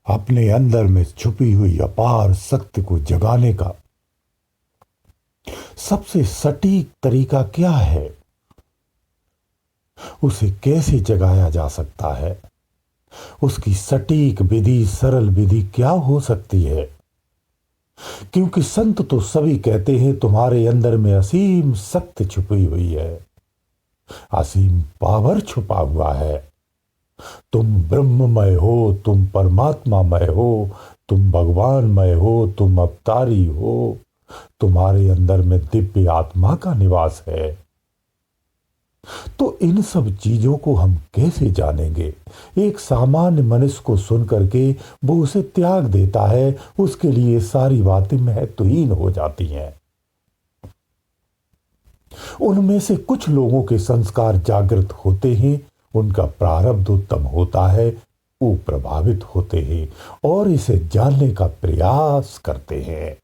अपने अंदर में छुपी हुई अपार शक्ति को जगाने का सबसे सटीक तरीका क्या है? उसे कैसे जगाया जा सकता है? उसकी सटीक विधि, सरल विधि क्या हो सकती है? क्योंकि संत तो सभी कहते हैं तुम्हारे अंदर में असीम शक्ति छुपी हुई है, असीम पावर छुपा हुआ है। तुम ब्रह्ममय हो, तुम परमात्मामय हो, तुम भगवानमय हो, तुम अवतारी हो, तुम्हारे अंदर में दिव्य आत्मा का निवास है। तो इन सब चीजों को हम कैसे जानेंगे? एक सामान्य मनुष्य को सुन करके वो उसे त्याग देता है, उसके लिए सारी बातें महत्वहीन हो जाती हैं। उनमें से कुछ लोगों के संस्कार जागृत होते हैं, उनका प्रारब्ध उत्तम होता है, वो प्रभावित होते हैं और इसे जानने का प्रयास करते हैं।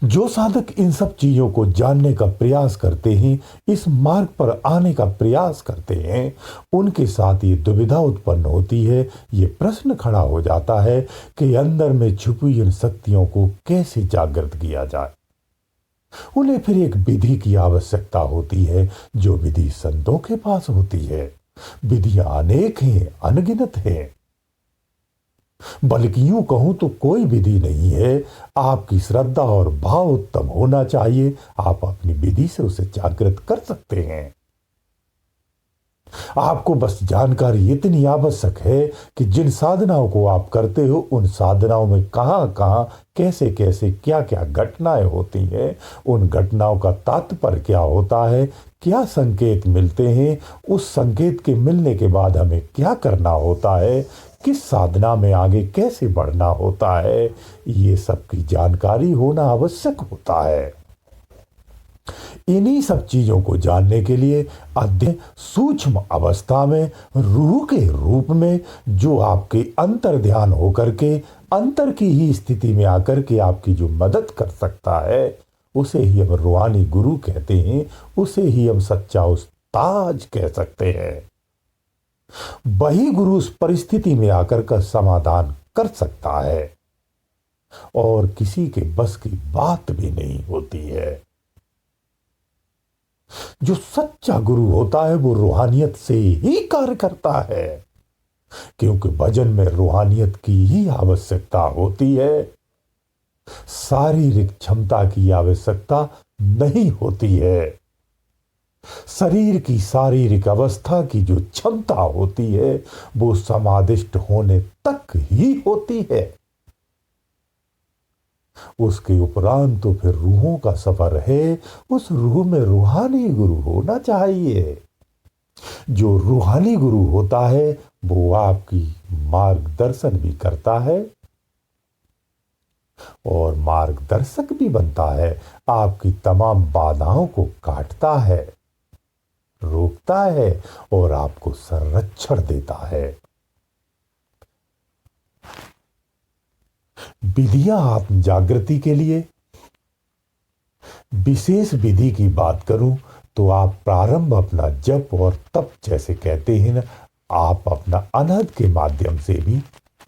जो साधक इन सब चीजों को जानने का प्रयास करते हैं, इस मार्ग पर आने का प्रयास करते हैं, उनके साथ ये दुविधा उत्पन्न होती है, ये प्रश्न खड़ा हो जाता है कि अंदर में छुपी इन शक्तियों को कैसे जागृत किया जाए। उन्हें फिर एक विधि की आवश्यकता होती है, जो विधि संतों के पास होती है। विधियां अनेक हैं, अनगिनत हैं, बल्कि यूं कहूं तो कोई विधि नहीं है। आपकी श्रद्धा और भाव उत्तम होना चाहिए, आप अपनी विधि से उसे जागृत कर सकते हैं। आपको बस जानकारी इतनी आवश्यक है कि जिन साधनाओं को आप करते हो, उन साधनाओं में कहां कहां, कैसे कैसे, क्या क्या घटनाएं होती हैं, उन घटनाओं का तात्पर्य क्या होता है, क्या संकेत मिलते हैं, उस संकेत के मिलने के बाद हमें क्या करना होता है, किस साधना में आगे कैसे बढ़ना होता है, ये सब की जानकारी होना आवश्यक होता है। इन्हीं सब चीजों को जानने के लिए अध्ययन सूक्ष्म अवस्था में रूह के रूप में, जो आपके अंतर ध्यान होकर के अंतर की ही स्थिति में आकर के आपकी जो मदद कर सकता है, उसे ही हम रूहानी गुरु कहते हैं, उसे ही हम सच्चा उस्ताद कह सकते हैं। वही गुरु उस परिस्थिति में आकर का समाधान कर सकता है और किसी के बस की बात भी नहीं होती है। जो सच्चा गुरु होता है वो रूहानियत से ही कार्य करता है, क्योंकि भजन में रूहानियत की ही आवश्यकता होती है, शारीरिक क्षमता की आवश्यकता नहीं होती है। शरीर की शारीरिक अवस्था की जो क्षमता होती है वो समादिष्ट होने तक ही होती है। उसके उपरांत तो फिर रूहों का सफर है, उस रूह में रूहानी गुरु होना चाहिए। जो रूहानी गुरु होता है वो आपकी मार्गदर्शन भी करता है और मार्गदर्शक भी बनता है, आपकी तमाम बाधाओं को काटता है, रोकता है और आपको संरक्षण देता है। विधियां आत्म जागृति के लिए, विशेष विधि की बात करूं तो आप प्रारंभ अपना जप और तप, जैसे कहते हैं ना, आप अपना अनहद के माध्यम से भी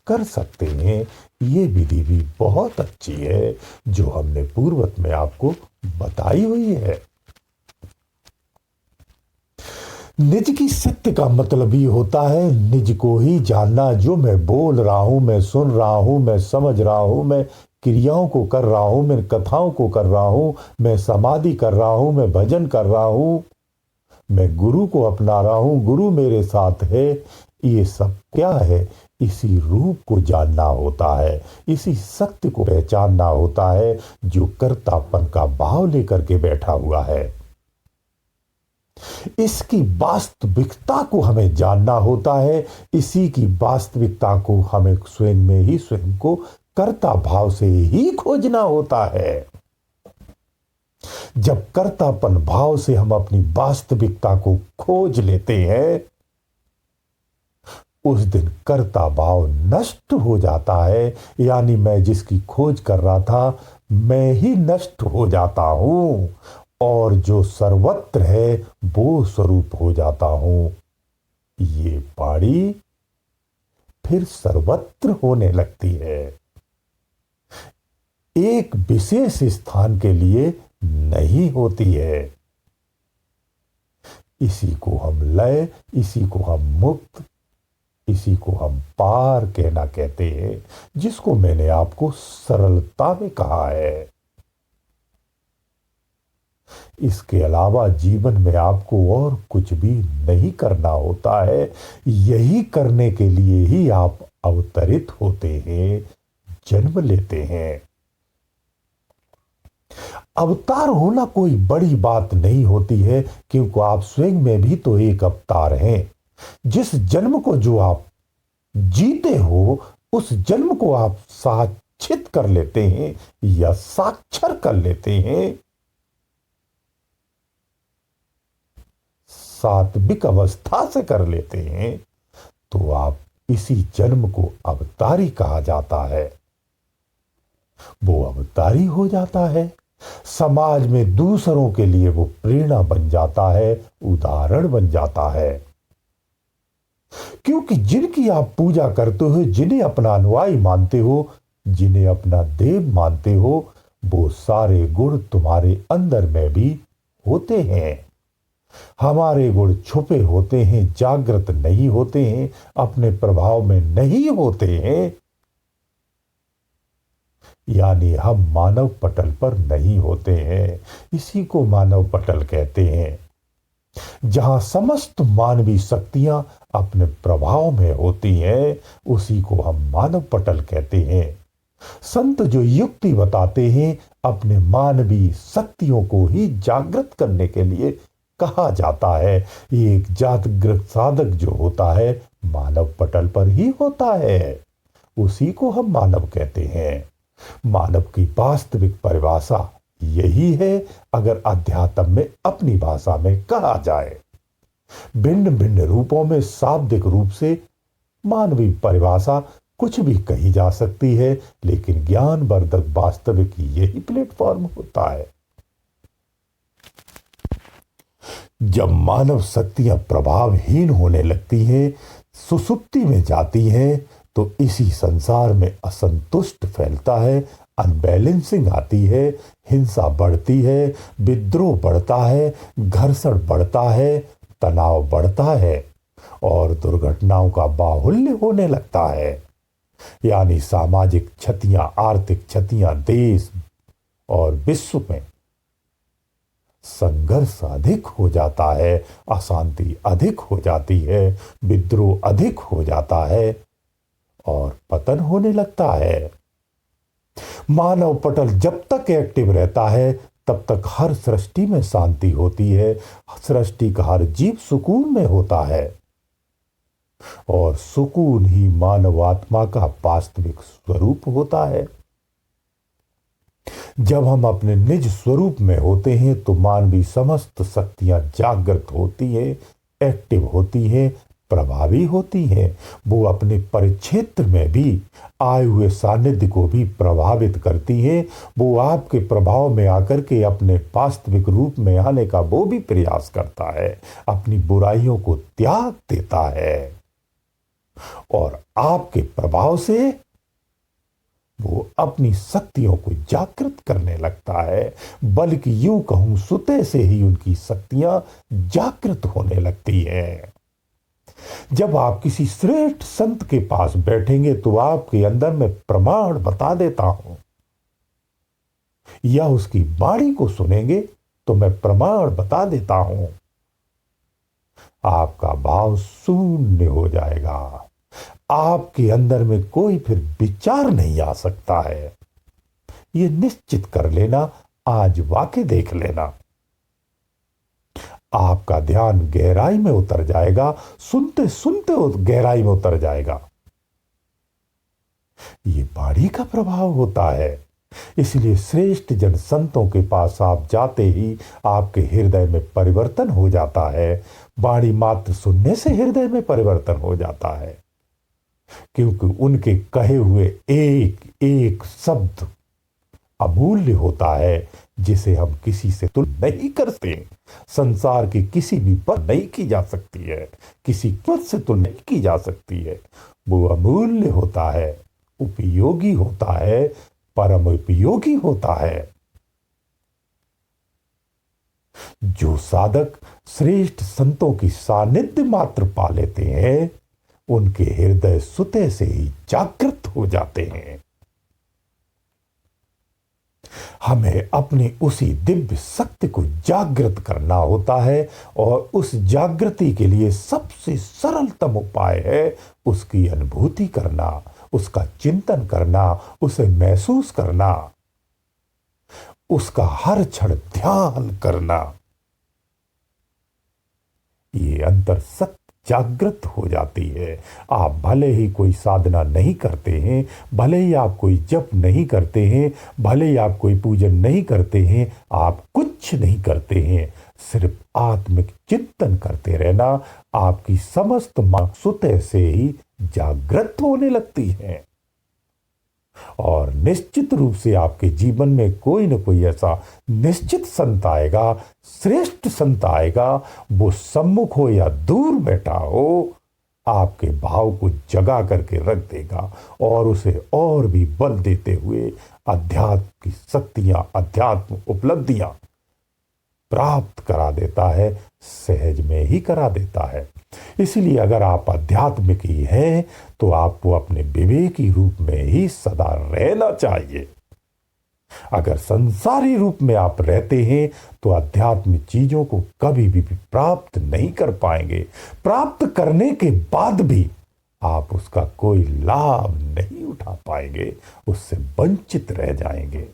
कर सकते हैं। ये विधि भी बहुत अच्छी है, जो हमने पूर्वत में आपको बताई हुई है। निज की सत्य का मतलब ही होता है निज को ही जानना। जो मैं बोल रहा हूं, मैं सुन रहा हूं, मैं समझ रहा हूं, मैं क्रियाओं को कर रहा हूं, मैं कथाओं को कर रहा हूं, मैं समाधि कर रहा हूं, मैं भजन कर रहा हूं, मैं गुरु को अपना रहा हूं, गुरु मेरे साथ है, ये सब क्या है? इसी रूप को जानना होता है, इसी शक्ति को पहचानना होता है, जो कर्तापन का भाव लेकर के बैठा हुआ है। इसकी वास्तविकता को हमें जानना होता है, इसी की वास्तविकता को हमें स्वयं में ही स्वयं को कर्ता भाव से ही खोजना होता है। जब कर्तापन भाव से हम अपनी वास्तविकता को खोज लेते हैं, उस दिन कर्ता भाव नष्ट हो जाता है, यानी मैं जिसकी खोज कर रहा था मैं ही नष्ट हो जाता हूं और जो सर्वत्र है वो स्वरूप हो जाता हूं। ये पाड़ी फिर सर्वत्र होने लगती है। एक विशेष स्थान के लिए नहीं होती है। इसी को हम लय, इसी को हम मुक्त, इसी को हम पार कहना कहते हैं, जिसको मैंने आपको सरलता में कहा है। इसके अलावा जीवन में आपको और कुछ भी नहीं करना होता है। यही करने के लिए ही आप अवतरित होते हैं, जन्म लेते हैं। अवतार होना कोई बड़ी बात नहीं होती है, क्योंकि आप स्वयं में भी तो एक अवतार हैं। जिस जन्म को जो आप जीते हो, उस जन्म को आप साक्षित कर लेते हैं या साक्षर कर लेते हैं। सात्विक अवस्था से कर लेते हैं, तो आप इसी जन्म को अवतारी कहा जाता है। वो अवतारी हो जाता है। समाज में दूसरों के लिए वो प्रेरणा बन जाता है, उदाहरण बन जाता है। क्योंकि जिनकी आप पूजा करते हो, जिन्हें अपना अनुयायी मानते हो, जिन्हें अपना देव मानते हो, वो सारे गुण तुम्हारे अंदर में भी होते हैं। हमारे गुण छुपे होते हैं, जागृत नहीं होते हैं, अपने प्रभाव में नहीं होते हैं। यानी हम मानव पटल पर नहीं होते हैं। इसी को मानव पटल कहते हैं, जहां समस्त मानवीय शक्तियां अपने प्रभाव में होती हैं। उसी को हम मानव पटल कहते हैं। संत जो युक्ति बताते हैं, अपने मानवीय शक्तियों को ही जागृत करने के लिए कहा जाता है। एक जागृत साधक जो होता है, मानव पटल पर ही होता है। उसी को हम मानव कहते हैं। मानव की वास्तविक परिभाषा यही है, अगर अध्यात्म में अपनी भाषा में कहा जाए। भिन्न भिन्न रूपों में शाब्दिक रूप से मानवीय परिभाषा कुछ भी कही जा सकती है, लेकिन ज्ञान वर्धक वास्तविक यही प्लेटफॉर्म होता है। जब मानव शक्तियां प्रभावहीन होने लगती हैं, सुसुप्ति में जाती हैं, तो इसी संसार में असंतुष्ट फैलता है, अनबैलेंसिंग आती है, हिंसा बढ़ती है, विद्रोह बढ़ता है, घर्षण बढ़ता है, तनाव बढ़ता है और दुर्घटनाओं का बाहुल्य होने लगता है। यानी सामाजिक क्षतियां, आर्थिक क्षतियां, देश और विश्व में संघर्ष अधिक हो जाता है, अशांति अधिक हो जाती है, विद्रोह अधिक हो जाता है और पतन होने लगता है। मानव पटल जब तक एक्टिव रहता है, तब तक हर सृष्टि में शांति होती है। सृष्टि का हर जीव सुकून में होता है और सुकून ही मानव आत्मा का वास्तविक स्वरूप होता है। जब हम अपने निज स्वरूप में होते हैं, तो मानवीय समस्त शक्तियां जागृत होती है, एक्टिव होती है, प्रभावी होती हैं। वो अपने परिक्षेत्र में भी आए हुए सानिध्य को भी प्रभावित करती है। वो आपके प्रभाव में आकर के अपने वास्तविक रूप में आने का वो भी प्रयास करता है, अपनी बुराइयों को त्याग देता है और आपके प्रभाव से वो अपनी शक्तियों को जागृत करने लगता है। बल्कि यूं कहूं, सुते से ही उनकी शक्तियां जागृत होने लगती हैं। जब आप किसी श्रेष्ठ संत के पास बैठेंगे, तो आपके अंदर मैं प्रमाण बता देता हूं, या उसकी वाणी को सुनेंगे तो मैं प्रमाण बता देता हूं, आपका भाव शून्य हो जाएगा। आपके अंदर में कोई फिर विचार नहीं आ सकता है। यह निश्चित कर लेना, आज वाकई देख लेना। आपका ध्यान गहराई में उतर जाएगा, सुनते सुनते गहराई में उतर जाएगा। ये वाणी का प्रभाव होता है। इसलिए श्रेष्ठ जन संतों के पास आप जाते ही आपके हृदय में परिवर्तन हो जाता है। वाणी मात्र सुनने से हृदय में परिवर्तन हो जाता है, क्योंकि उनके कहे हुए एक एक शब्द अमूल्य होता है। जिसे हम किसी से तुलना नहीं करते। संसार की किसी भी पर नहीं की जा सकती है, किसी पद से तुलना नहीं की जा सकती है। वो अमूल्य होता है, उपयोगी होता है, परम उपयोगी होता है। जो साधक श्रेष्ठ संतों की सानिध्य मात्र पा लेते हैं, उनके हृदय सुते से ही जागृत हो जाते हैं। हमें अपनी उसी दिव्य शक्ति को जागृत करना होता है, और उस जागृति के लिए सबसे सरलतम उपाय है उसकी अनुभूति करना, उसका चिंतन करना, उसे महसूस करना, उसका हर क्षण ध्यान करना। ये अंतर सत्य जागृत हो जाती है। आप भले ही कोई साधना नहीं करते हैं, भले ही आप कोई जप नहीं करते हैं, भले ही आप कोई पूजन नहीं करते हैं, आप कुछ नहीं करते हैं, सिर्फ आत्मिक चिंतन करते रहना, आपकी समस्त मां सुते से ही जागृत होने लगती है। और निश्चित रूप से आपके जीवन में कोई न कोई ऐसा निश्चित संत आएगा, श्रेष्ठ संत आएगा, वो सम्मुख हो या दूर बैठा हो, आपके भाव को जगा करके रख देगा और उसे और भी बल देते हुए अध्यात्म की शक्तियां, अध्यात्म उपलब्धियां प्राप्त करा देता है, सहज में ही करा देता है। इसलिए अगर आप आध्यात्मिक ही हैं, तो आपको अपने विवेकी रूप में ही सदा रहना चाहिए। अगर संसारी रूप में आप रहते हैं, तो आध्यात्मिक चीजों को कभी भी प्राप्त नहीं कर पाएंगे। प्राप्त करने के बाद भी आप उसका कोई लाभ नहीं उठा पाएंगे, उससे वंचित रह जाएंगे।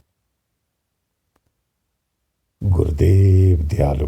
गुरुदेव दयालु।